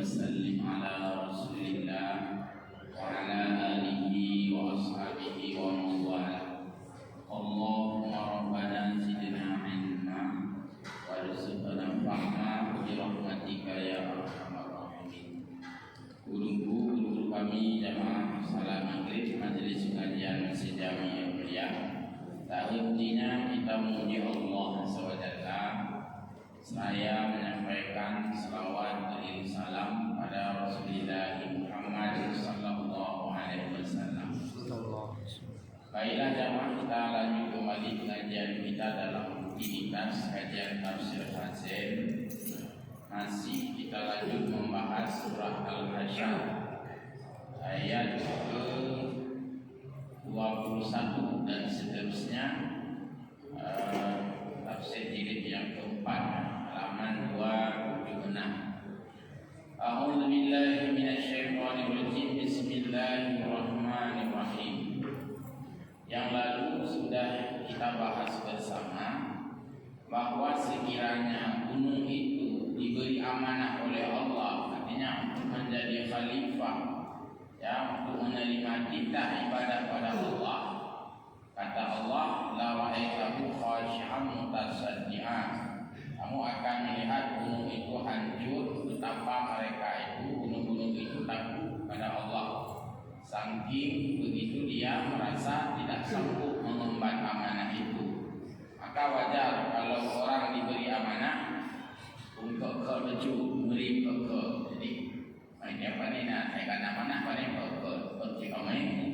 وسلم على رسول الله وعلى آله وأصحابه ومن والاه. اللهم ربنا زدنا علما warzuqna fahma birahmatika ya arhamar rahimin. Guru kami jamaah salat maghrib majelis kajian Masjid Jami yang mulia. Tahuknya kita memuji Allah SWT. Saya menyampaikan salawat dan salam pada Rasulullah Muhammad sallallahu alaihi wasallam. Baiklah jamaah, kita lanjut kembali pengajian kita dalam rutinitas kajian tafsir Hazin. Masih kita lanjut membahas surah Al-Hasyr ayat ke-21 dan seterusnya. Tafsir jilid yang keempat, halaman 276. A'udzu billahi minasyaitonir rajim. Bismillahirrahmanirrahim. Yang lalu sudah kita bahas bersama bahwa sekiranya gunung itu diberi amanah oleh Allah, artinya untuk menjadi khalifah, ya, untuk menerima titah ibadah pada Allah. Kata Allah, la ra'aitahu khashi'an mutasaddian. Kamu akan melihat gunung itu hancur, betapa mereka itu, gunung-gunung itu takut pada Allah. Saking begitu dia merasa tidak sanggup mengemban amanah itu. Maka wajar kalau orang diberi amanah untuk kerja beri pekal. Jadi ini apa ni nak saya amanah pada pekal seperti kami ini.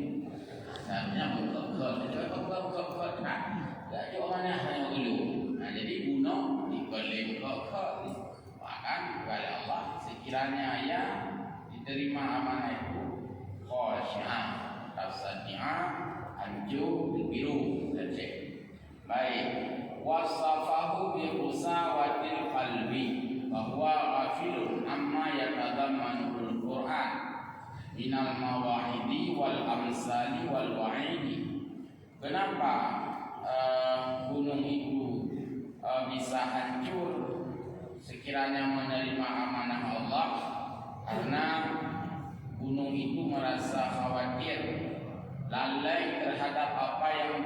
Seharusnya pekal itu pekal tak. Tak ada amanah yang dulu. Nah, jadi bunuh dibeli pekal. Bahkan kepada Allah sekiranya ia diterima amanah itu khasyi'ah, tasaddi'ah, hancur, biru, saja. Baik, wasafahu bi usawatil qalbi bahwa ghafilun amma yatadammanul Qur'an minal mawahidi wal amsali wal wa'idi. Kenapa gunung itu bisa hancur sekiranya menerima amanah Allah? Karena gunung itu merasa khawatir, lalai terhadap apa yang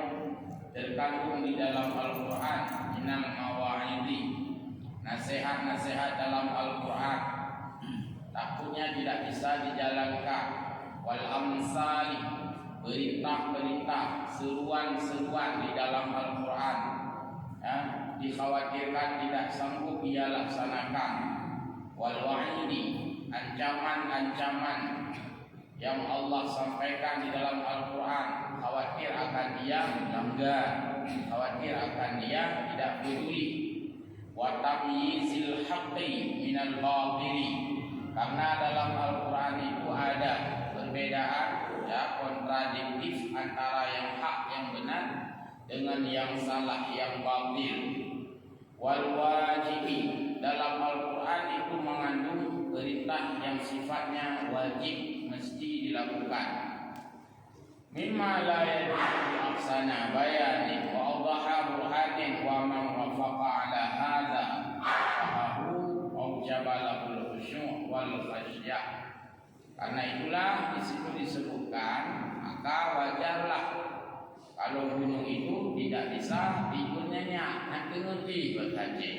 terkandung di dalam Al-Quran, minal mawa'idi, nasihat-nasihat dalam Al-Quran, takutnya tidak bisa dijalankan, wal amsali, perintah-perintah, seruan-seruan di dalam Al-Quran, ya, dikhawatirkan tidak sanggup ia laksanakan, wal wa'idi, ancaman-ancaman yang Allah sampaikan di dalam Al-Quran, khawatir akan dia melanggar, khawatir akan dia tidak peduli. Wa tamyizil haqqi minal batili, karena dalam Al-Quran itu ada perbedaan, ya, kontradiktif antara yang hak, yang benar dengan yang salah, yang batil. Wal wajibi, dalam Al-Quran itu mengandung perintah yang sifatnya wajib, mesti dilakukan. Mimma la yajibu aksana bayani wa awdaha burhanin wa man wafaqa ala hadha fahahu awjabalahul khusyu' wal khasyah. Karena itulah disitu disebutkan, maka wajarlah kalau gunung itu tidak bisa digunanya, nanti ngerti berhaji.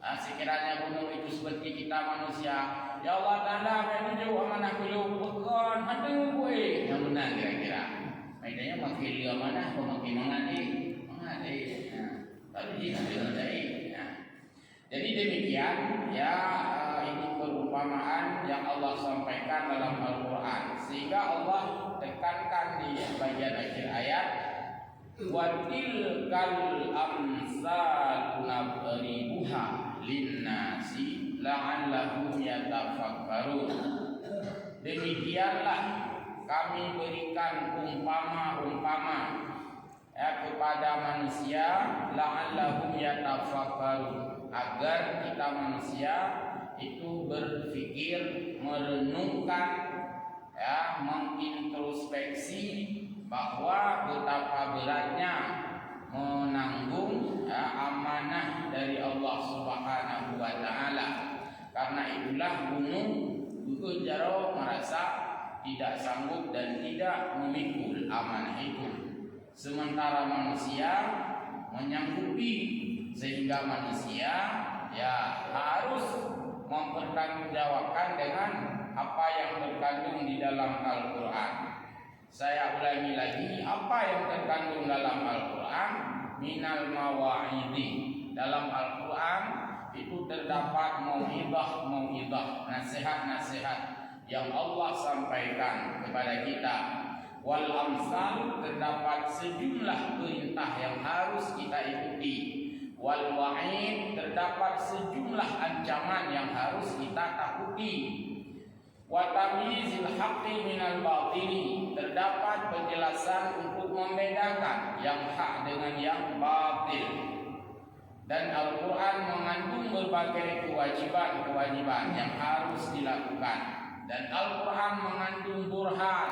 Sekiranya gunung itu seperti kita manusia, ya Allah Ta'ala menunjuk amanah beliau bukan ada gue yang benar kira-kira. Maknanya makin dia amanah atau makin mengadi. Tapi dia tidak ada. Jadi demikian, ya, ini perumpamaan yang Allah sampaikan dalam Al-Quran, sehingga Allah tekankan di bagian akhir ayat, wa tilkal amsal nadribuha linnasi la'allahum yatafakkarun. Demikianlah kami berikan umpama-umpama, ya, kepada manusia, la'allahum yatafakkarun, agar kita manusia itu berpikir, merenungkan, ya, mengintrospeksi bahwa betapa beratnya menanggung, ya, amanah dari Allah Subhanahu wa taala. Karena itulah gunung kejaro merasa tidak sanggup dan tidak memikul amanah itu. Sementara manusia menyanggupi, sehingga manusia ya harus mempertanggungjawabkan dengan apa yang terkandung di dalam Al-Quran. Saya ulangi lagi, apa yang terkandung dalam Al-Quran? Minal mawa'idi. Dalam Al-Quran itu terdapat mau'izah, nasihat-nasihat yang Allah sampaikan kepada kita. Wal amsal, terdapat sejumlah perintah yang harus kita ikuti. Wal wa'id, terdapat sejumlah ancaman yang harus kita takuti. Wa tamyizil haqqi minal batili, terdapat penjelasan untuk membedakan yang hak dengan yang batil. Dan Al-Quran mengandung berbagai kewajiban-kewajiban yang harus dilakukan. Dan Al-Quran mengandung burhan,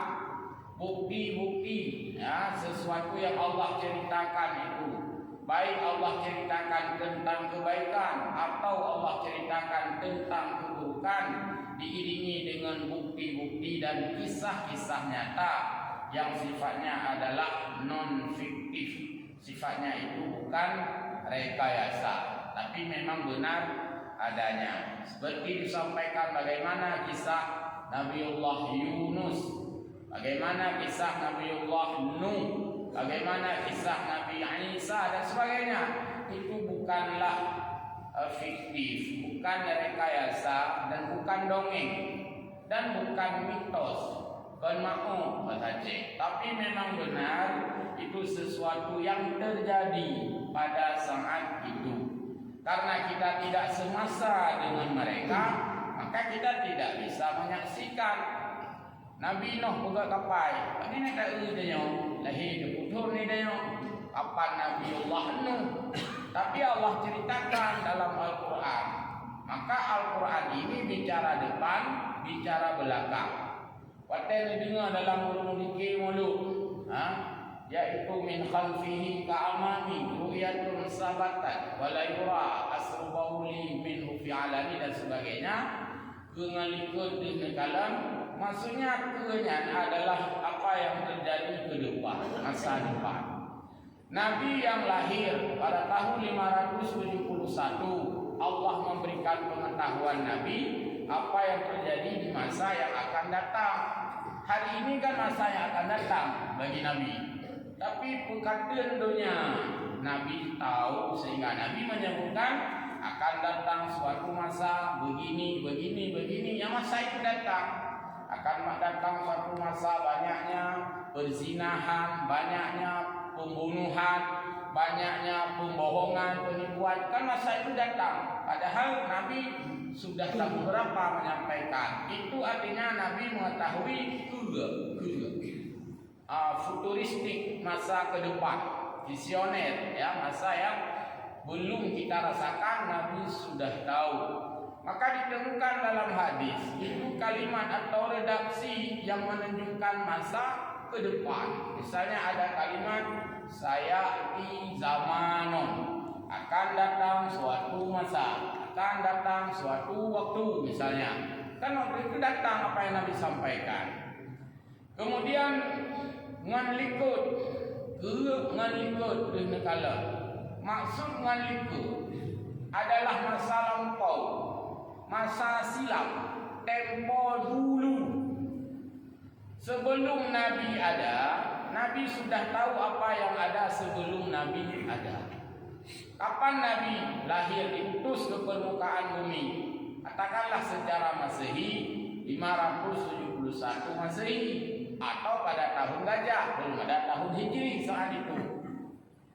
bukti-bukti, ya, sesuatu yang Allah ceritakan itu, baik Allah ceritakan tentang kebaikan atau Allah ceritakan tentang keburukan, diiringi dengan bukti-bukti dan kisah-kisah nyata yang sifatnya adalah non-fiktif. Sifatnya itu bukan rekayasa, tapi memang benar adanya. Seperti disampaikan bagaimana kisah Nabiullah Yunus, bagaimana kisah Nabiullah Nuh, bagaimana kisah Nabi Isa dan sebagainya. Itu bukanlah fiktif, bukan rekayasa, dan bukan dongeng, dan bukan mitos, bukan makhluk saja. Tapi memang benar itu sesuatu yang terjadi pada saat itu. Karena kita tidak semasa dengan mereka, maka kita tidak bisa menyaksikan. Nabi Nuh buka kapal, ini nak tahu dia lahir di putur ni dia. Apa Nabiullah Nuh? Tapi Allah ceritakan dalam Al-Quran. Maka Al-Quran ini bicara depan, bicara belakang. Waten dengar dalam ulum fikih mulut, yaitu min khalfihi ka'amami ru'yatun sabatan wala yura asru bauli minhu fi alani dan sebagainya. Kengalikun di dalam, maksudnya kenyaan adalah apa yang terjadi ke depan, masa depan. Nabi yang lahir pada tahun 571, Allah memberikan pengetahuan Nabi apa yang terjadi di masa yang akan datang. Hari ini kan masa yang akan datang bagi Nabi, tapi perkataan dunia Nabi tahu, sehingga Nabi menyebutkan akan datang suatu masa begini. Yang masa itu datang, akan datang suatu masa banyaknya perzinahan, banyaknya pembunuhan, banyaknya pembohongan, penipuan. Kan masa itu datang. Padahal Nabi sudah tahun berapa menyampaikan. Itu artinya Nabi mengetahui futuristik, masa ke depan, visioner, ya, masa yang belum kita rasakan. Nabi sudah tahu. Maka ditemukan dalam hadis itu kalimat atau redaksi yang menunjukkan masa ke depan. Misalnya ada kalimat sayati zamanon, akan datang suatu masa, akan datang suatu waktu misalnya. Kan waktu itu datang apa yang Nabi sampaikan. Kemudian nganlikut kala. Maksud nganlikut adalah masa lampau, masa silam, tempo dulu. Sebelum Nabi ada, Nabi sudah tahu apa yang ada sebelum Nabi ada. Kapan Nabi lahir diutus ke permukaan bumi? Katakanlah secara Masehi 571 Masehi, atau pada tahun gajah, belum ada tahun Hijri saat itu.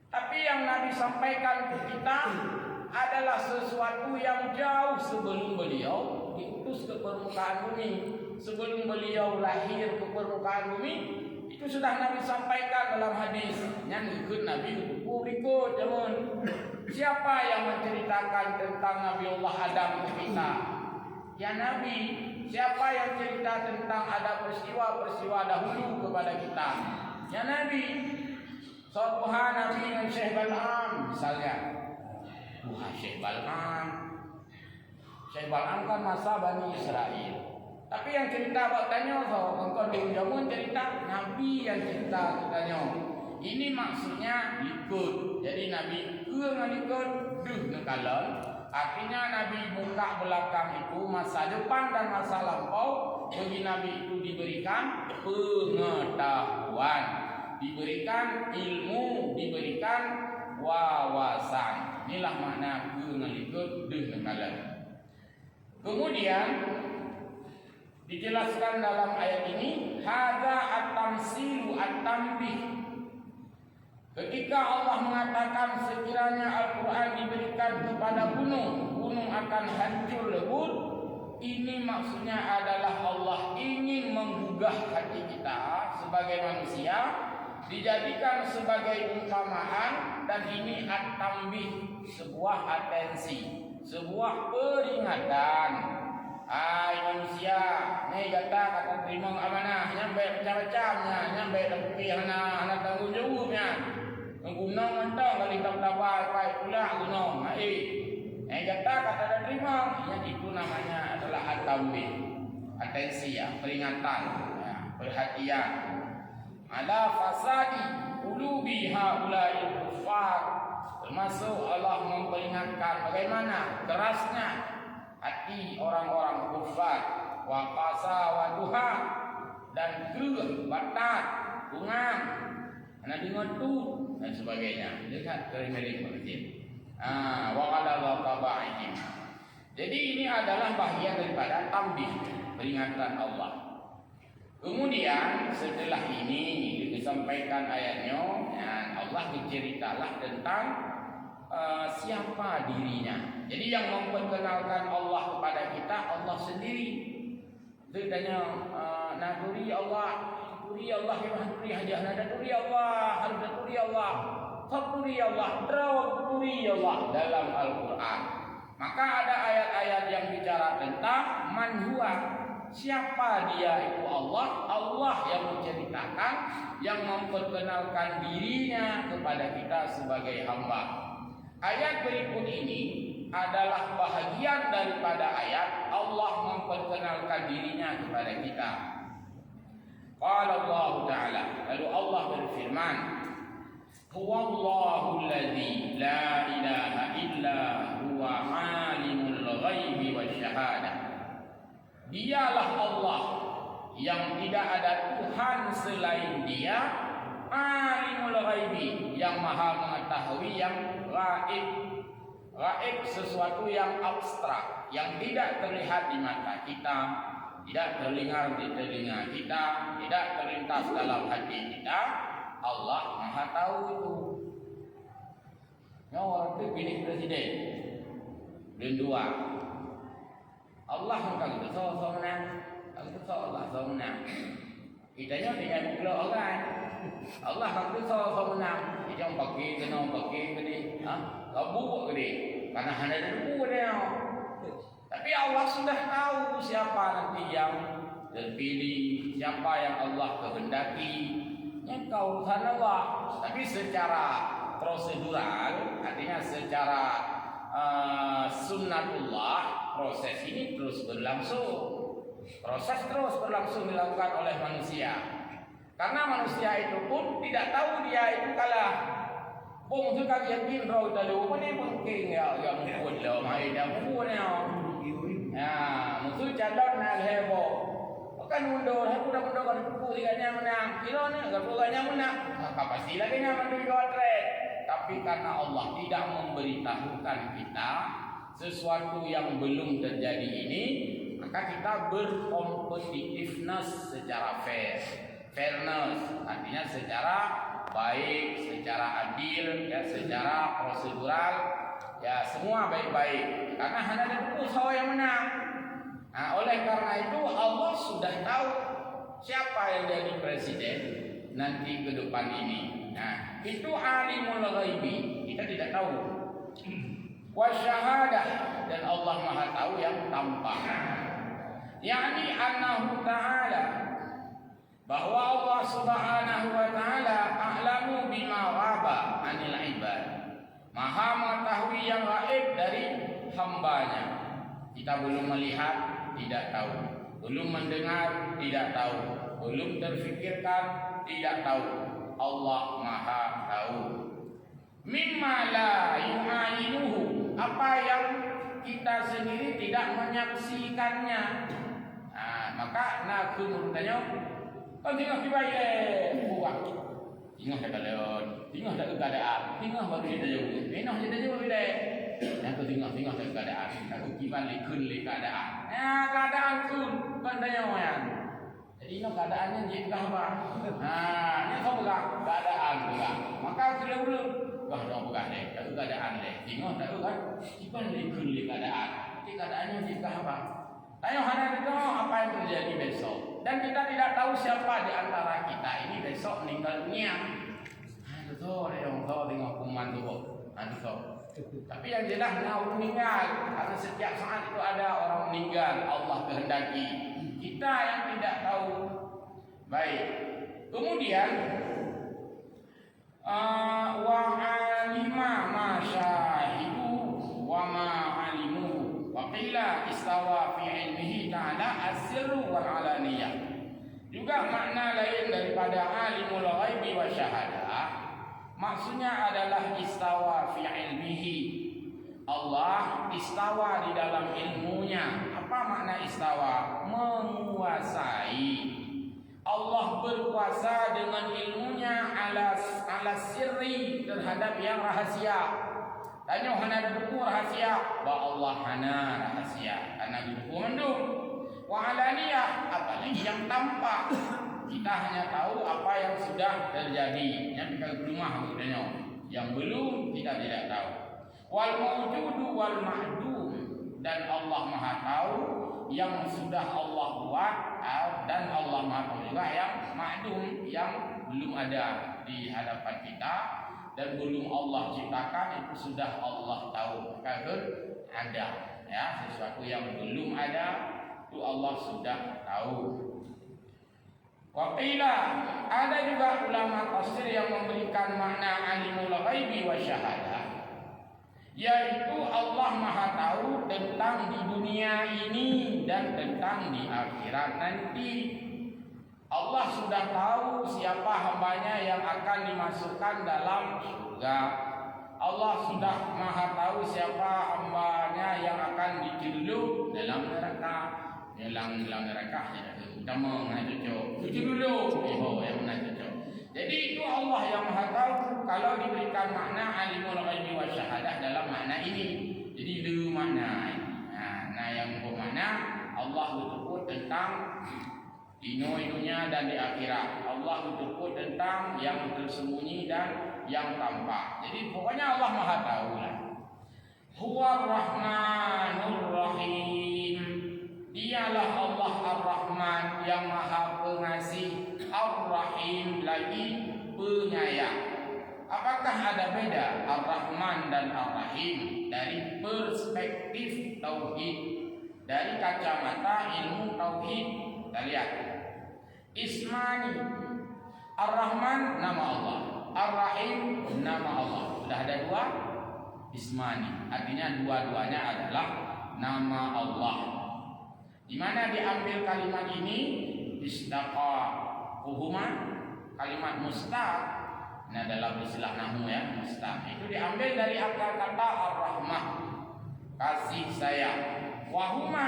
Tapi yang Nabi sampaikan ke kita adalah sesuatu yang jauh sebelum beliau diutus ke permukaan bumi. Sebelum beliau lahir ke permukaan bumi, itu sudah Nabi sampaikan dalam hadis. Yang ikut Nabi berikut zaman. Siapa yang menceritakan tentang Nabiullah Adam ke kita? Ya Nabi. Siapa yang cerita tentang ada peristiwa-peristiwa dahulu kepada kita? Ya Nabi. Suatu Nabi dengan Syekh Bal'am misalnya. Syekh Bal'am. Syekh Bal'am kan masa Bani Israel. Tapi yang cerita buat tanya engkau dulu jamun cerita Nabi yang cerita tanya. Ini maksudnya ikut. Jadi Nabi ikut duh nekalon. Artinya Nabi buka belakang itu masa depan dan masa lampau. Bagi Nabi itu diberikan pengetahuan, diberikan ilmu, diberikan wawasan. Inilah makna ikut duh nekalon. Kemudian dijelaskan dalam ayat ini hadza at-tamsilu at-tanbih. Ketika Allah mengatakan sekiranya Al-Quran diberikan kepada gunung, gunung akan hancur lebur. Ini maksudnya adalah Allah ingin menggugah hati kita sebagai manusia, dijadikan sebagai umpamaan, dan ini at-tanbih, sebuah atensi, sebuah peringatan. Hai manusia, ni kata terima amanah, nyampe macam-macamnya, nyampe tapi anak tanggung jawabnya. Menggunang mentang kali tak dapat baik pula gunung. Kata terima, yang itu namanya adalah at-tanbih, atensi ya, peringatan, ya, perhatian. Ala fasadi qulubi haula'il kuffar, termasuk Allah memperingatkan bagaimana kerasnya hati orang-orang kufar, wa qasawaduha, dan batat, bungan, ana dengotu dan sebagainya. Lihat dari mereka. Wa qala tabaihim. Jadi ini adalah bahagian daripada tanbih, peringatan Allah. Kemudian setelah ini disampaikan ayatnya, Allah berceritalah tentang siapa dirinya. Jadi yang memperkenalkan Allah kepada kita Allah sendiri. Dia tanya, "Naduri Allah, turi Allah, turi hajah, naduri Allah, turi Allah, turi Allah, turi Allah dalam Al-Qur'an." Maka ada ayat-ayat yang bicara tentang man huwa, siapa dia itu Allah. Allah yang menceritakan, yang memperkenalkan dirinya kepada kita sebagai hamba. Ayat berikut ini adalah bahagian daripada ayat Allah memperkenalkan dirinya kepada kita. Qala Allah Ta'ala, lalu Allah berfirman, Huwallahu alladzi la ilaha illa huwa alimul ghaibi wasyahadah. Dialah Allah yang tidak ada Tuhan selain Dia, alimul ghaibi, yang maha mengetahui yang gaib. Gaib sesuatu yang abstrak, yang tidak terlihat di mata kita, tidak terdengar di telinga kita, tidak terlintas dalam hati kita. Allah maha tahu itu. Yang orang itu pilih presiden dan dua, Allah akan bersama menang, Allah menang. Kitanya dengan pula orang. Allah akan bersama menang. Kita pakai kena pakai gede, kabur gede, karena hanya ada debu dia. Tapi Allah sudah tahu siapa nanti yang terpilih, siapa yang Allah kehendaki. Yang kau Allah. Tapi secara prosedural, artinya secara sunnatullah, proses ini terus berlangsung. Proses terus berlangsung dilakukan oleh manusia. Karena manusia itu pun tidak tahu dia itu kalah. Bung suka yakin roh dalu ni mungkin ya mungkin lah mai dah mungkin ya. Musuh calon nak hebo. Kan mundur, aku dah mundur kan buku tiganya menang. Kilo ni kalau tiganya menang, maka pasti lagi nya menang trade. Tapi karena Allah tidak memberitahukan kita sesuatu yang belum terjadi ini, maka kita berkompetitiveness secara fairness, artinya secara baik, secara adil, ya, secara prosedural, ya semua baik-baik. Karena hanya ada usaha yang menang. Nah, oleh karena itu Allah sudah tahu siapa yang jadi presiden nanti ke depan ini. Nah, itu alimul ghaibi, kita tidak tahu. Wasyahadah, dan Allah Maha tahu yang tampak. yakni annahu ta'ala, bahwa Allah Subhanahu wa taala a'lamu bima ghaba 'anil ibad, maha mengetahui yang gaib dari hambanya. Kita belum melihat, tidak tahu. belum mendengar, tidak tahu, belum terfikirkan, tidak tahu. Allah Maha tahu. Mimma la yu'ayinuhu, apa yang kita sendiri tidak menyaksikannya. Maka nak bertanya, kau tengok kebaikan, buat. Tengok tak keadaan, tengok tak keadaan, tengok baru kita jauh, tengok kita jauh bila. Aku tengok tak keadaan, aku kibalik kun le keadaan. Keadaan kun, kau tanya orang. Jadi nak keadaannya jadi apa? Ni kau pegang keadaan pegang. Maka dulu, kau dah pegang le, tak keadaan le. Tengok tak kan? Kibalik kun le keadaan. Jadi keadaannya jadi apa? Tanya hana itu apa yang terjadi besok. Dan kita tidak tahu siapa di antara kita ini besok meninggal dunia. Betul, yang tahu tengok kuman tu. Tapi yang jelas nak meninggal, karena setiap saat itu ada orang meninggal. Allah kehendaki. Kita yang tidak tahu. Baik. Kemudian wa alima ma syahidu wa ma alimuhu. Wa qila istawa fi ilmihi ta'ala as-sirru wal alaniyah. Juga makna lain daripada alimul ghaibi wa syahadah, maksudnya adalah istawa fi ilmihi. Allah istawa di dalam ilmunya. Apa makna istawa? Menguasai. Allah berkuasa dengan ilmunya ala sirri, terhadap yang rahasia. Tanya hana buku rahasia, ba Allah hana rahasia, hana buku mendung. Wa alaniyah, apalagi yang tampak. Kita hanya tahu apa yang sudah terjadi. Yang kita rumah maksudnya. Yang belum kita tidak tahu. Wal mawjudu wal ma'dum, dan Allah Maha tahu yang sudah Allah buat, dan Allah Maha tahu juga yang ma'dum, yang belum ada di hadapan kita dan belum Allah ciptakan, itu sudah Allah tahu. Kalau ada ya sesuatu yang belum ada, itu Allah sudah tahu. Waqila, ada juga ulama tafsir yang memberikan makna alimul ghaibi wa syahadah, yaitu Allah Maha tahu tentang di dunia ini dan tentang di akhirat nanti. Allah sudah tahu siapa hambanya yang akan dimasukkan dalam surga. Allah sudah Maha tahu siapa hambanya yang akan dicelup dalam neraka. Dalam neraka kita mengajukan itu dulu. Yang mengajukan. Jadi itu Allah yang Maha tahu. Kalau diberikan makna alimul ghaibi wa syahadah dalam makna ini. Jadi dua makna. Nah yang bermakna Allah betul tentang dunia dan di akhirat. Allah betul tentang yang tersembunyi dan yang tampak. Jadi pokoknya Allah Maha tahu lah. Huwa Rahmanur Rahim. Dialah Allah Ar-Rahman yang Maha Pengasih, Ar-Rahim lagi penyayang. Apakah ada beda Ar-Rahman dan Ar-Rahim dari perspektif tauhid, dari kacamata ilmu tauhid? Kita lihat. Ismani, Ar-Rahman nama Allah, Ar-Rahim nama Allah. Sudah ada dua Ismani, artinya dua-duanya adalah nama Allah. Di mana diambil kalimat ini? Istaqaquhuma, kalimat mustaq. Nah dalam istilah nahwu ya, mustaq itu diambil dari akar kata ar-rahmah, kasih sayang. Wahuma,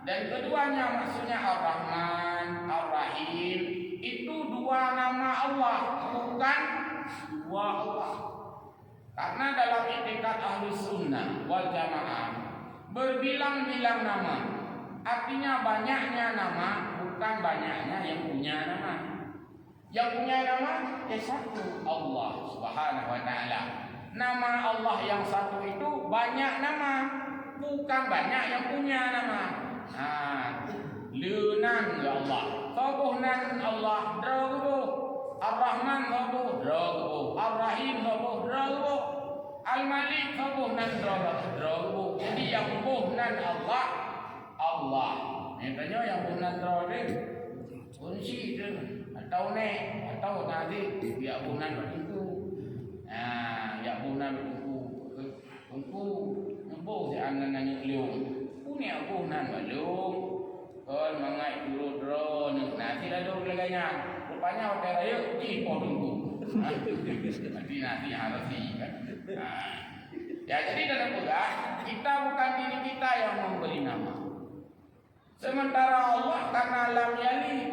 dan keduanya maksudnya ar-Rahman, ar-Rahim, itu dua nama Allah, bukan dua Allah. Karena dalam i'tiqad Ahlus Sunnah wal Jamaah berbilang-bilang nama, artinya banyaknya nama, bukan banyaknya yang punya nama. Yang punya nama satu, Allah Subhanahu wa taala. Nama Allah yang satu itu banyak nama, bukan banyak yang punya nama. Lunan ya Allah, Tabuhnan Allah, Dragubuh, Ar-Rahman Tabuh, Dragubuh, Ar-Rahim Tabuh, Dragubuh, Al-Malik Tabuhnan Dragubuh. Jadi yang buhnan Allah, Allah. Maknanya yang buhnan Dragubuh, kunci itu atau ne atau nanti ya buhnan berkuku. Ya buhnan berkuku, kuku nembuh si anak nanya liung. Punya buhnan balung. Kon mangai dulu drone. Nanti dah dulu laganya. Rupanya hotel raya ji po tunggu. Nanti harus kan. Ya jadi dalam pula kita bukan diri kita yang memberi nama. Sementara Allah karena lam yalid,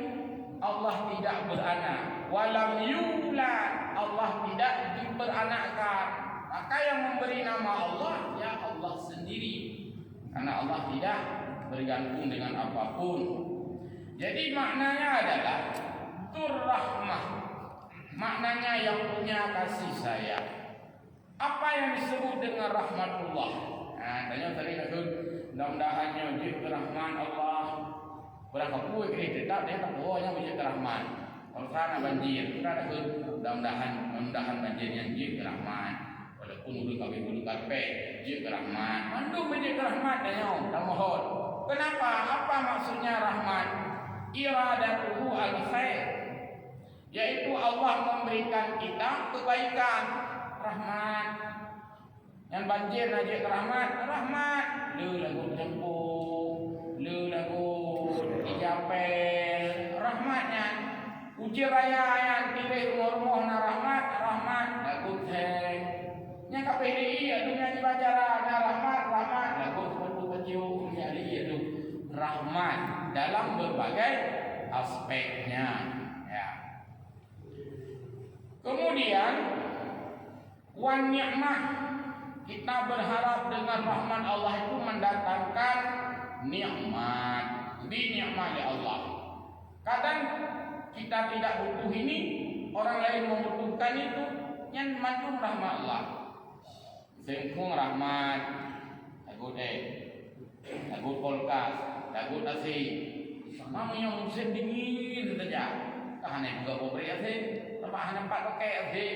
Allah tidak beranak. Walam yulad, Allah tidak diberanakkan. Maka yang memberi nama Allah ya Allah sendiri. Karena Allah tidak bergantung dengan apapun. Jadi maknanya adalah Tur-Rahmah. Maknanya yang punya kasih sayang. Apa yang disebut dengan rahmatullah? Tanya tadi nakut mudah-mudahannya wujud rahman Allah. Berapa pun kita tetap dia tak bolehnya wujud rahman. Kalau sana banjir, kita nakut mudah-mudahan banjirnya wujud rahman. Walaupun udah kami bulu karpet, wujud rahman. Mandung wujud rahman tanya, tak mohon. Kenapa? Apa maksudnya rahman? Iradatuhu al-khair, yaitu Allah memberikan kita kebaikan. Rahmat. Yang banjir najik rahmat, rahmat. Lu lagu jemput, lu lagu dijapel, rahmatnya. Uji raya yang pilih rumah-rumah na rahmat, rahmat. Lagu teng. Yang KPDI adunya dibacara na rahmat, rahmat. Lagu seperti jadi itu rahmat dalam berbagai aspeknya. Ya. Kemudian wan ni'mah, kita berharap dengan rahmat Allah itu mendatangkan nikmat. Jadi nikmat ya Allah. Kadang kita tidak butuh ini, orang lain membutuhkan itu, yang mandung rahmat Allah. Sengkung rahmat, lagu lagu polkas, lagu nasi. Mama yang musim dingin saja. Tahan juga beri nasi, tambah nampak pakai nasi.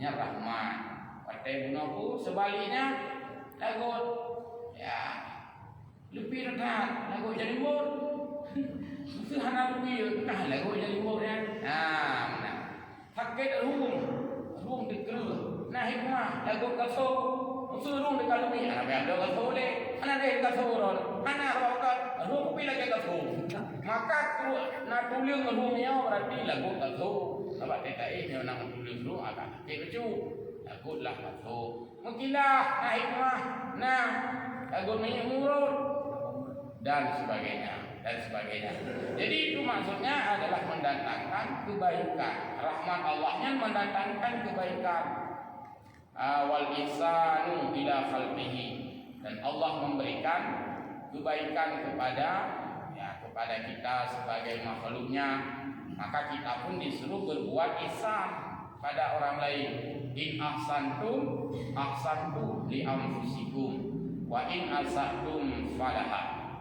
Nya rahmat. Partai bunaku sebaliknya lagu ya lebih dekat lagu jadi mur. Itu hana lebih nah lagu jadi mur ya. Nah, sakit ruang dikerul. Nah hikmah lagu kaso usurung dikalumi. Ana biar lagu kaso le. Ana deh kaso ron. Ana rawakat ruang pilih lagi kaso. Maka na tuliung ruangnya berarti lagu kaso. Sebab TKI ni nak tulis dulu agak kecil. Agutlah masuk. Mungkinlah naik mah, nah agut minyak murut dan sebagainya. Jadi itu maksudnya adalah mendatangkan kebaikan. Rahmat Allahnya mendatangkan kebaikan. Wal ihsanu ila khalqihi, dan Allah memberikan kebaikan kepada kita sebagai makhluknya. Maka kita pun disuruh berbuat ihsan pada orang lain. In ahsantum ahsantu li anfusikum wa in asatum falaha.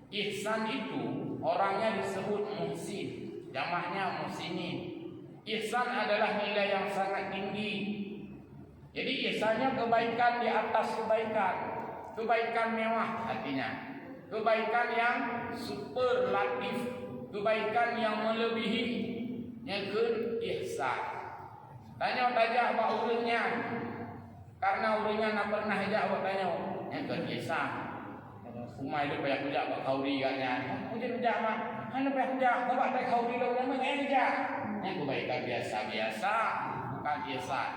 Ihsan itu orangnya disebut muhsin, jamaknya muhsinin. Ihsan adalah nilai yang sangat tinggi. Jadi ihsannya kebaikan di atas kebaikan. Kebaikan mewah artinya. Kebaikan yang superlatif. Kebaikan yang melebihi nyekun ihsan. Tanya tajak apa urutnya, karena urutnya nak pernah ajak buat tanya nyekun ihsan. Umai dia payah kujak buat kauri katnya. Kujak mah, hanya payah kujak buat tak kauri lo yang mengejak. Yang kebaikan biasa-biasa, bukan ihsan.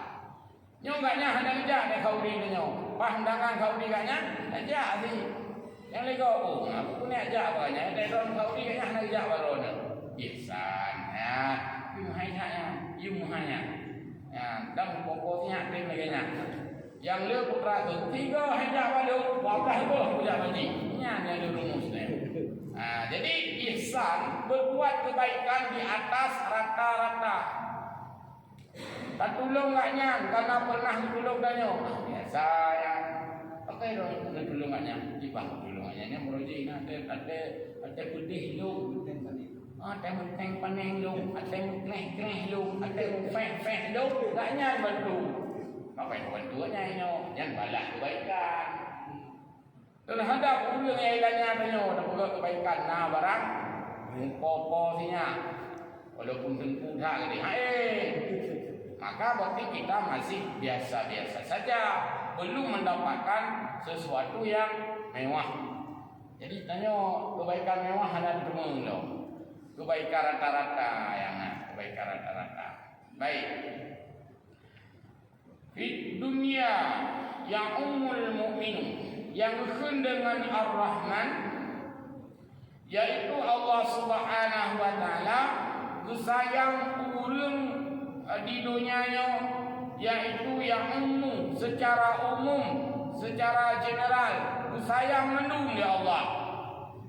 Nyongaknya hendak kujak tak kauri lo. Pandangan kauri katnya ajak sih. Yang lego, aku pun ajak banyak. Ada orang kau ni kan nak ajak baron. Ihsan, ya. Imuhanya. Ya, dan pokoknya tim lagi nya. Yang le putra tu tiga ajak baru, wabah tu ajak bagi. Nya ada rumus ni. Jadi ihsan berbuat kebaikan di atas rata-rata. Tak tolong katnya karena pernah tolong danyo. Biasa ya. Pakai dong tolongannya, dibang tolongannya merujuk ada putih lu, ada menteng paneng lu, ada kreh lu, ada feh lu, taknya bantu. Apa yang bantuannya ini? Yang balas kebaikan. Terhadap ulung yang ilahnya tanya, ada kebaikan nah barang, popo-posinya, walaupun tentu tak gini, maka berarti kita masih biasa-biasa saja, belum mendapatkan sesuatu yang mewah. Jadi tanya kebaikan mewah ada di rumah. Kebaikan rata-rata yang kebaikan rata-rata. Baik. Di dunia yang umul mukmin yang berkaitan dengan Ar-Rahman, yaitu Allah Subhanahu wa taala sayang urang di dunianya, yaitu yang umum, secara general sayang mendung di Allah.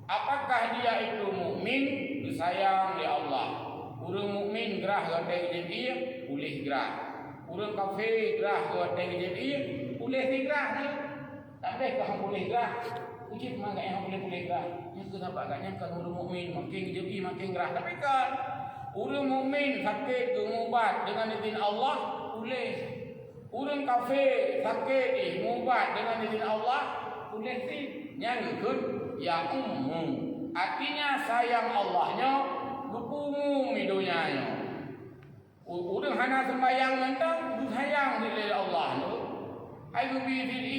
Apakah dia itu mukmin disayang di Allah? Urang mukmin gerah goteng jadi boleh gerah. Urang kafir gerah goteng jadi boleh gerah. Tapi kalau boleh gerah, ucap mangga yang boleh gerah. Yang kenapa agaknya kan urang mukmin makin jadi makin gerah. Tapi kan urang mukmin sakit mengubat dengan izin Allah boleh. Urang kafir sakit mengubat dengan izin Allah boleh sih. Yang ikut ya umum. Artinya sayang Allahnya umum hidupnya. Urang hana sembahyang mentang sayang oleh Allah tu. Hai gubi diri,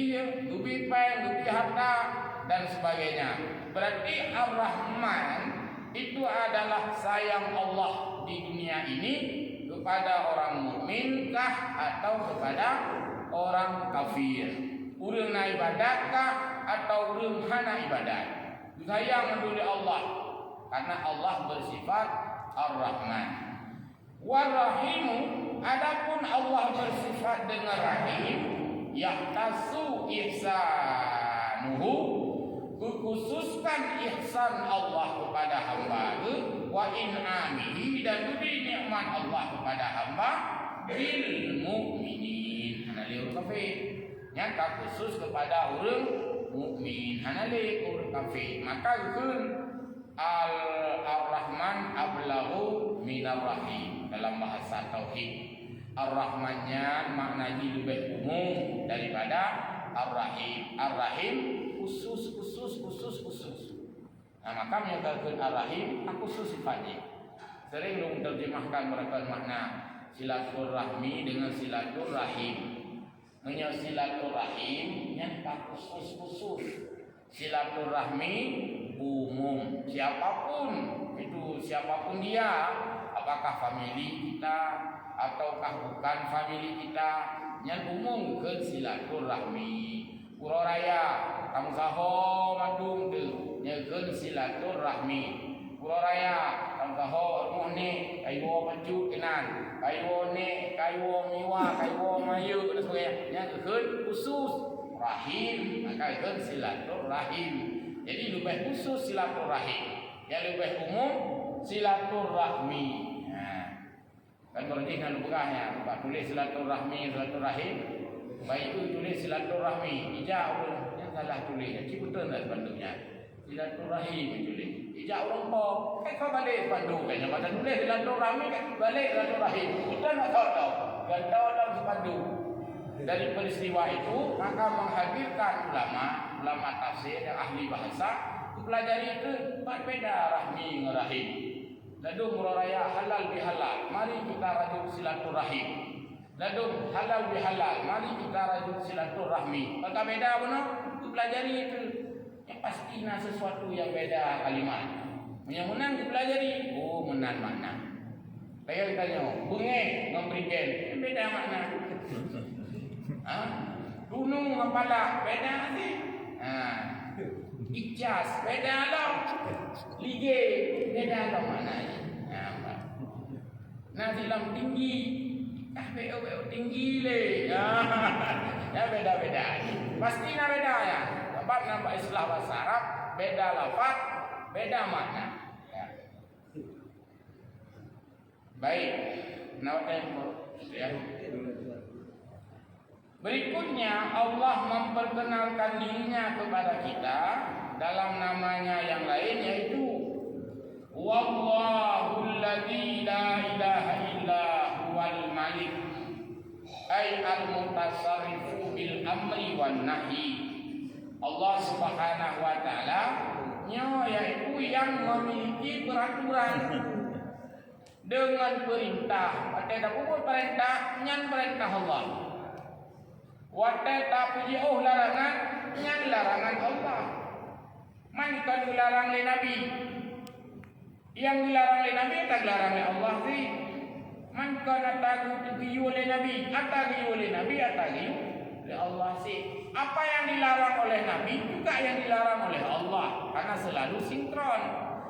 gubi pen, gubi harta dan sebagainya. Berarti Ar-Rahman itu adalah sayang Allah di dunia ini kepada orang mukmin kah atau kepada orang kafir. Urang na ibadatkah atau urang hana ibadat. Sayang oleh Allah karena Allah bersifat Ar-Rahman. War-Rahimu, adapun Allah bersifat dengan Rahim, yahtasu ihsanuhu, khususkan ihsan Allah kepada hamba, wa in'amihi, dan beri nikmat Allah kepada hamba bil mukminin. Hanali urang kafir, nyata khusus kepada orang mukmin. Hanali urang kafir. Maka keun Ar-Rahman ablahu minar Rahim dalam bahasa tauhid. Ar-Rahmannya maknanya lebih umum daripada Ar-Rahim. Ar-Rahim khusus. Nah, maka menyatakan Ar-Rahim khusus sifatnya. Sering dong terjemahkan mereka makna silaturahmi dengan silaturahim. Silaturahim yang tak khusus. Silaturahmi umum, siapapun dia, apakah famili kita ataukah bukan famili kita, yang umum ke silaturahmi. Pura raya kamu saho madung tu nyekeun silaturahmi. Pura raya kamu saho rumah ni kayu maju kenan, kayu ni kayu miwa, kayu mayu dan sebagainya. Nyekeun khusus rahim, maka itu silaturahim. Jadi lebih khusus silaturahim, yang lebih umum silaturahmi. Kan berarti kan lugahnya, Pak tulis silaturahmi, silaturahim. Baik itu tulis silaturahmi, ijak orang yang salah tulis. Cik betul tak sepanduknya? Silaturahim tulis. Ijak orang kau, kau balik sepanduk kan? Yang pada tulis silaturahmi kan balik silaturahim. Kita nak tahu, kan tahu dalam sepanduk. Dari peristiwa itu maka menghadirkan ulama tafsir yang ahli bahasa pelajari itu berbeda rahmi dengan rahim. Lalu muraraya halal bihalal, mari kita rajut silaturahim. Lalu halal bihalal, mari kita rajut silaturahmi. Maka beda benar itu pelajari itu. Yang pastinya sesuatu yang beda kalimat. Yang menang dipelajari, oh menang makna. Saya tanya, bunge memberikan beda makna. Gunung kepala beda sih. Ijaz beda lah. Lige beda lah maknanya. Nah silam tinggi, BO tinggi le. Ya beda-beda. Pasti nak beda ya. Sebab nampak istilah bahasa Arab beda lafaz, beda makna. Ya. Baik. Nah tempo ya. Berikutnya Allah memperkenalkan dirinya kepada kita dalam namanya yang lain, yaitu Wallahul ladzi la ilaha illa huwal malik ay al-mutasarrifu bil amri wan nahi. Allah Subhanahu wa taala yaitu yang memiliki peraturan dengan perintah. Ada pun perintah nyan perintah Allah. Wate tak puji larangan yang larangan Allah. Man kan dilarang oleh Nabi. Yang dilarang oleh Nabi tak dilarang oleh Allah sih. Man kan atagiyu oleh Nabi, atagiyu oleh Nabi, atagiyu oleh Allah sih. Apa yang dilarang oleh Nabi juga yang dilarang oleh Allah, karena selalu sinkron.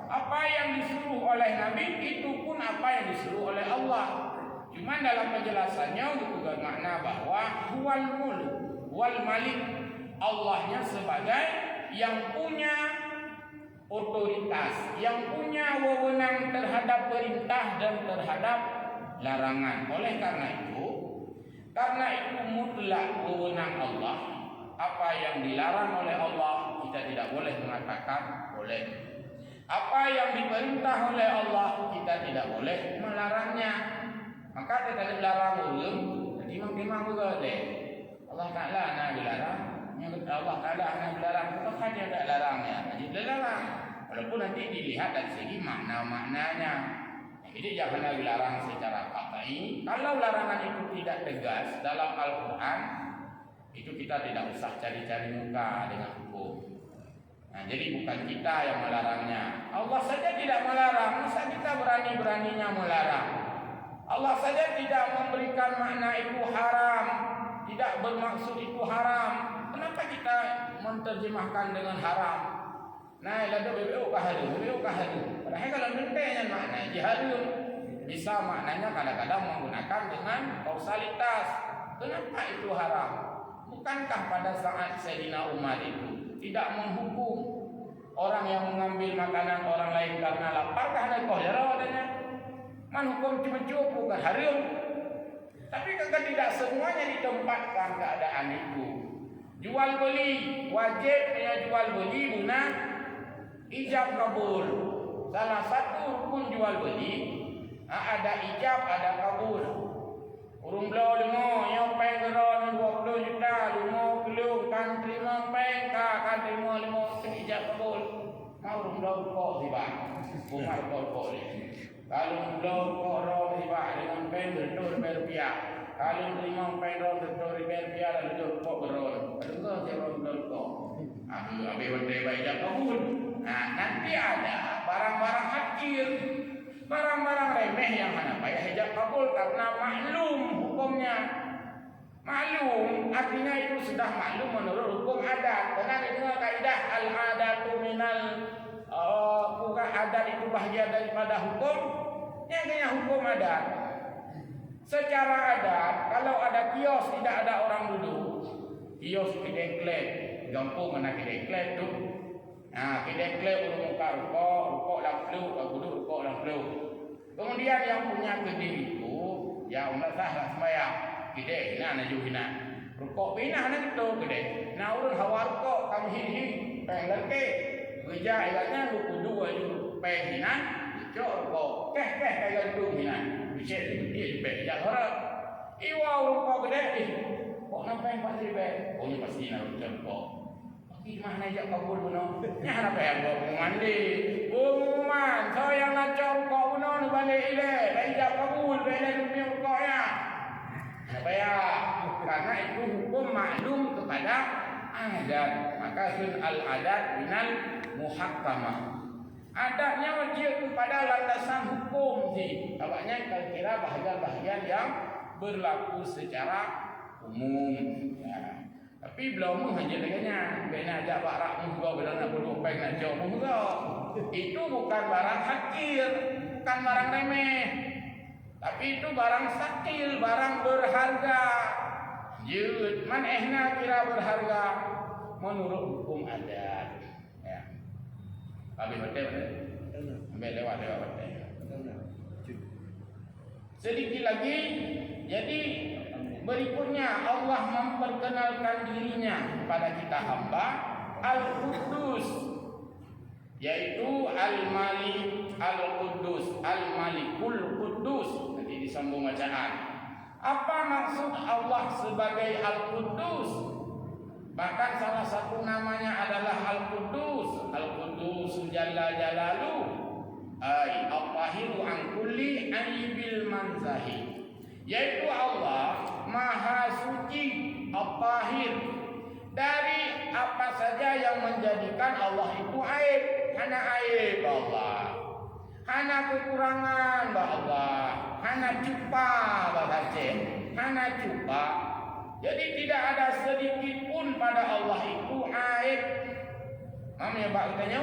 Apa yang disuruh oleh Nabi itu pun apa yang disuruh oleh Allah. Cuma dalam penjelasannya untuk bermakna bahwa huwal mulk wal malik, Allahnya sebagai yang punya otoritas, yang punya wewenang terhadap perintah dan terhadap larangan. Oleh karena itu mutlak wewenang Allah. Apa yang dilarang oleh Allah kita tidak boleh mengatakan boleh. Apa yang diperintah oleh Allah kita tidak boleh melarangnya. Maka kita dilarang ulum, jadi memang boleh. Allah Taala nak dilarang, yang Allah Taala nak dilarang, kita kan dia tak larangnya. Jadi dilarang. Walaupun nanti dilihat dari segi makna-maknanya. Jadi jangan dilarang secara qat'i. Kalau larangan itu tidak tegas dalam Al-Qur'an, itu kita tidak usah cari-cari muka dengan hukum. Nah, jadi bukan kita yang melarangnya. Allah saja tidak melarang, masa kita berani-beraninya melarang? Allah saja tidak memberikan makna itu haram, tidak bermaksud itu haram. Kenapa kita menerjemahkan dengan haram? Nah, lalu BBU kahadu. Padahal kalau mentenya makna jihadun, bisa maknanya kadang-kadang menggunakan dengan kausalitas. Kenapa itu haram? Bukankah pada saat Sayyidina Umar itu tidak menghukum orang yang mengambil makanan orang lain karena lapar? Karena kohera adanya menghukum cuma-cuma bukan haram. Tapi kan tidak semuanya ditempatkan keadaan itu. Jual beli wajib hanya jual beli guna ijab kabul. Salah satu rukun jual beli ada ijab, ada kabul. Urung belau dengar yang peng geron 20 juta 5 kilo kan terima peng kan terima 5 ijab kabul. Mau urung belau kok tiba. Bukan kok ni. Kalau belau kok ron tiba dengan peng betul rupiah. Kalau terima peng ron betul rupiah lalu kok geron. Betul jangan belau kok. Abi betul ijab kabul. Nah, nanti ada barang-barang hakir, barang-barang remeh yang mana payah hijab kabul karena maklum hukumnya. Maklum artinya itu sudah maklum menurut hukum adat. Karena itu kaidah al-adatu minal bukan adat itu bahagian daripada hukum. Yang kena hukum adat. Secara adat kalau ada kios tidak ada orang duduk, kios kedai klep, gampung mana kedai klep tu. Nah, kedai klep muka rukuk lamplu, duduk rukuk lamplu. Kemudian yang punya kedai itu, ya umat sah sembahyang. Kedai ina najuhina. Rukuk pinah nak itu kedai. Nah urun hawa rukuk kamu hihi, peng lelke. Kerja ilatnya rukuk dua ju peng hina, cok rukuk. Keh kaya tu hina. Bicet dia peng jak orang. Iwa rukuk kedai. Kok nampak pasti peng? Oh ni pasti nak rukuk. Mana jak kabul buno? Nya harap yang bawa mandi. Umuman, so yang nak cor kau buno nu balik ile. Dah jak kabul, bela dunia kau ya. Apa ya? Karena itu hukum maklum kepada adat. Maka sun al adat minal muhakkamah. Adatnya wajib kepada landasan hukum sih. Awaknya kira bahagian-bahagian yang berlaku secara umum. Ya. Tapi belum hanya dengannya. Bina ajak barak muka bila nak bodoh peng nak jauh muka. Itu bukan barang hakir, bukan barang remeh. Tapi itu barang sakil, barang berharga. Jut, man ehna kira berharga menurut hukum adat. Ya. Habis betul. Ambil lewat betul. Sedikit lagi, jadi berikutnya Allah memperkenalkan dirinya kepada kita hamba Al-Quddus, yaitu Al-Malik Al-Quddus, Al-Malikul Quddus. Nanti disambung bacaan. Apa maksud Allah sebagai Al-Quddus? Bahkan salah satu namanya adalah Al-Quddus. Al-Quddus Jalla Jalalu, ay al-tahiru an kulli aybil manzahi, yaitu Allah Maha Suci, Al-Tahir, dari apa saja yang menjadikan Allah itu aib. Hana aib Allah, hana kekurangan Allah, hana cupa bahasa, hana cupa. Jadi tidak ada sedikit pun pada Allah itu aib. Mamnya Pak katanya,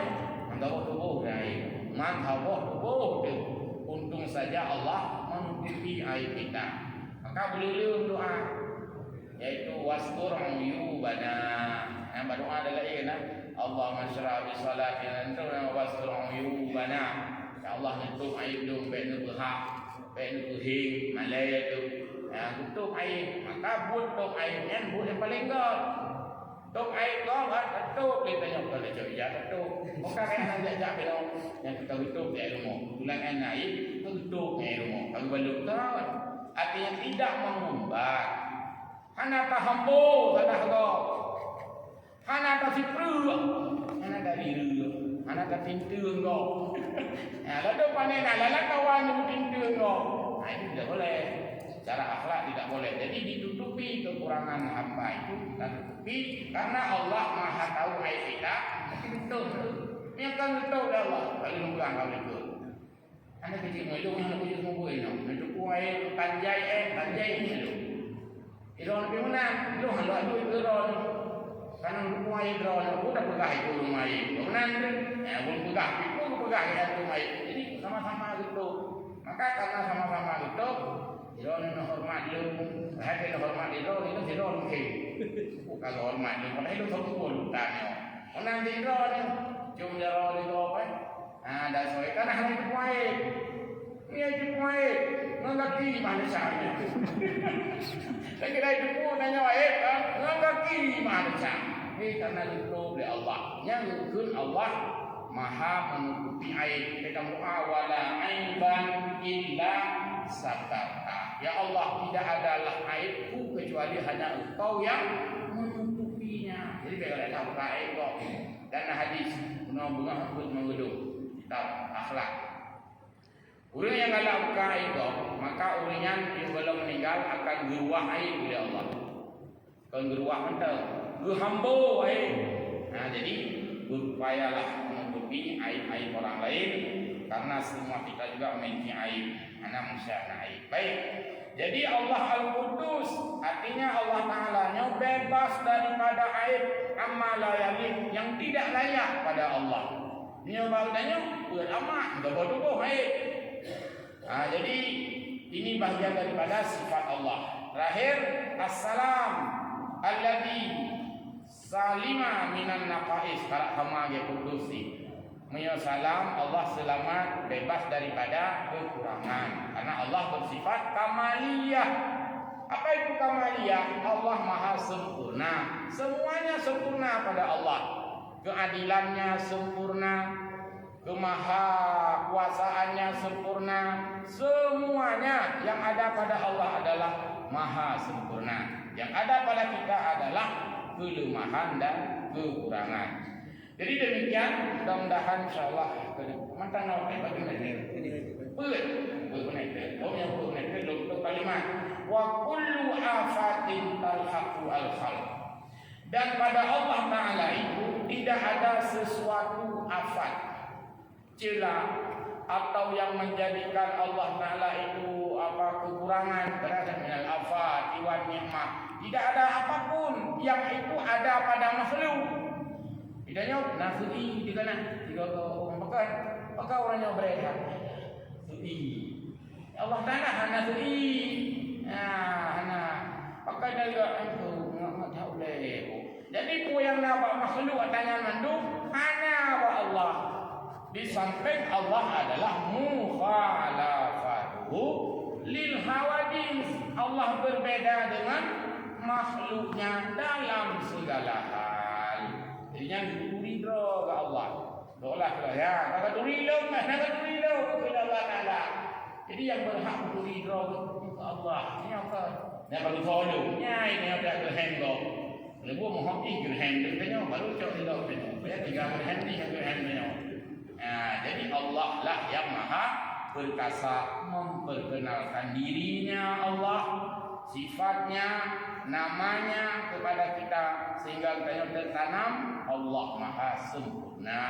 mantap tubuh aib, mantap tubuh tu. Untung saja Allah menutupi aib kita. Maka boleh doa, yaitu wastur uyubana. Yang berdoa adalah ini, Allahumma syra bi salatina antuna wastur uyubana. Ya Allah nutup aib dong, baik nu berhak, baik nu berhing, malaya tu. Ya, tutup aib, maka tutup aibnya buat yang paling god. Tutup aib kau kan tutup, kita tanya kalau jauh ya tutup. Maka kan nak jajak belum, yang kita tutup di rumah. Bulan aib tutup di rumah. Kalau belum tahu, artinya tidak mengumbar. Hana tahambo sadah kau, hana tasipru, hana daliru, hana tatintu kau. Nah, lalu panen lalu kawan tintu kau. Nah, itu tidak boleh. Secara akhlak tidak boleh. Jadi ditutupi kekurangan hamba itu, kita tutupi karena Allah Maha tahu aib kita. Tapi betul, yang kan betul Allah. Kalau nunggang kau itu, anda kecil mulu, yang aku just mulu ini, untuk kuai tanjai ini lu. Iron pimunan, lu halu itu iron. Karena untuk kuai iron, aku dah pegah itu rumah itu. Pimunan tu, pun pegah, aku pegah itu rumah itu. Jadi sama-sama gitu. Maka karena sama-sama gitu. Iron hormat lu, hati hormat Iron itu Iron mungkin. Bukan hormat lu, kalau itu sempurna tanya. Nanti Iron cuma Iron itu apa? Ada soal kan hari itu baik, ini itu baik, ngaki mana saya? Saya kira itu pun tanya baik kan, ngaki mana saya? Ini karena itu oleh Allah, yang itu Allah Maha menutupi aib. Kita muawala aiban illa satarta. Ya Allah, tidak adalah aibku kecuali hanya Engkau yang menutupinya. Jadi kalau ada apa aib kok. Dan hadis bunga untuk mengudung kitab akhlak. Orang yang kalau buka aib kok, maka orangnya yang belum meninggal akan geruah aib oleh Allah. Akan geruah mentah, gehambo aib. Nah jadi berupayalah menutupi aib-aib orang lain. Karena semua kita juga memiliki aib. Anak manusia aib. Baik. Jadi Allah Al-Qudus artinya Allah Ta'ala-nya bebas daripada aib amma la yalik yang tidak layak pada Allah. Ini maksudnya buat amat enggak bodoh aib. Jadi ini bagian daripada sifat Allah. Terakhir as-salam alladzi salima minan naqais karak hama ge kudusi. Salam Allah selamat bebas daripada kekurangan karena Allah bersifat kamaliyah. Apa itu kamaliyah? Allah Maha sempurna, semuanya sempurna pada Allah. Keadilannya sempurna, kemahakuasaannya sempurna, semuanya yang ada pada Allah adalah Maha sempurna. Yang ada pada kita adalah kelemahan dan kekurangan. Jadi demikian, mudah-mudahan insyaallah mantan awak bagaimana ini? Untuk kalimat wa kullu afatin talhaqu al-khalq. Dan pada Allah Ta'ala itu tidak ada sesuatu afat, celah atau yang menjadikan Allah Ta'ala itu kekurangan berada minal afat iwan nikmah. Tidak ada apapun yang itu ada pada makhluk. Tidaknya nafsi di kanan, tiga orang pekan, maka orangnya berehat. Nafsi. Allah Taala nafsi. Hana. Maka dia itu enggak tahu leh. Jadi ku yang nampak makhluk tanya manduk hanya wa Allah. Di samping Allah adalah mukhalafatuhu lil hawadis. Allah berbeda dengan makhluknya dalam segala hal. Jadinya duri dro ke Allah. Dolah ya, kata duri lo, nak duri lo ke Allah Taala. Jadi yang berhak duri dro ke Allah. Ini apa? Yang baru follow. Ini apa gerhen go. Lebu mohon gerhen dia baru cok lo tu. Ya tiga gerhen ni gerhen ni. Jadi Allah lah yang Maha perkasa memperkenalkan dirinya Allah, sifatnya namanya kepada kita sehingga kita tertanam Allah Maha Sempurna,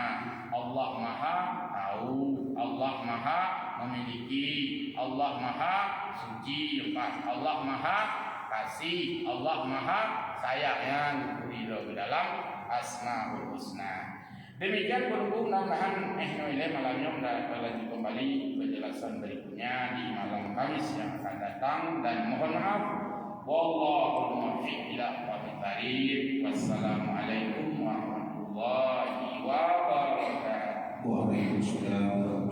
Allah Maha Tahu, Allah Maha Memiliki, Allah Maha Suci, Allah Maha Kasih, Allah Maha Sayang yang di dalam Asmaul Husna. Demikian berhubung mudah-mudahan malamnya lanjut kembali penjelasan berikutnya di malam Kamis yang akan datang, dan mohon maaf wallahul muwaffiq ila aqwamit thariq. Wassalamualaikum warahmatullahi wabarakatuh. Waalaikumsalam.